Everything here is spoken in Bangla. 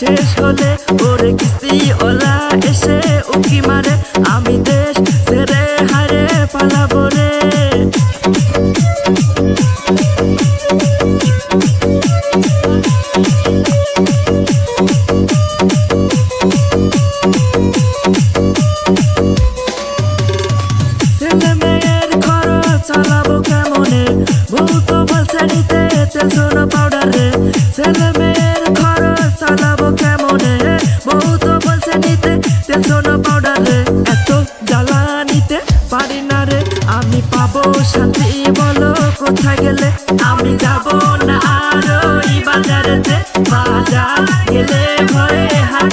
শেষ হলে ওরে কিস্তি ওলা এসে উকি মারে আমি দেশ ছেড়ে হারে পালাবো রে ছেলে মেয়ের খরচ চালাবো কেমনে বউ তো বলছে নিতে তেল সোনা পাউডার রে ছেলে মেয়ের খরচ চালাবো কেমনে বউ তো বলছে নিতে তেল সোনা পাউডার রে এত জ্বালা নিতে পারি না রে আমি পাবো শান্তি বলো কোথায় গেলে আমি যাবো না আর ওই বাজারেতে বাজার গেলে ভয়ে হাত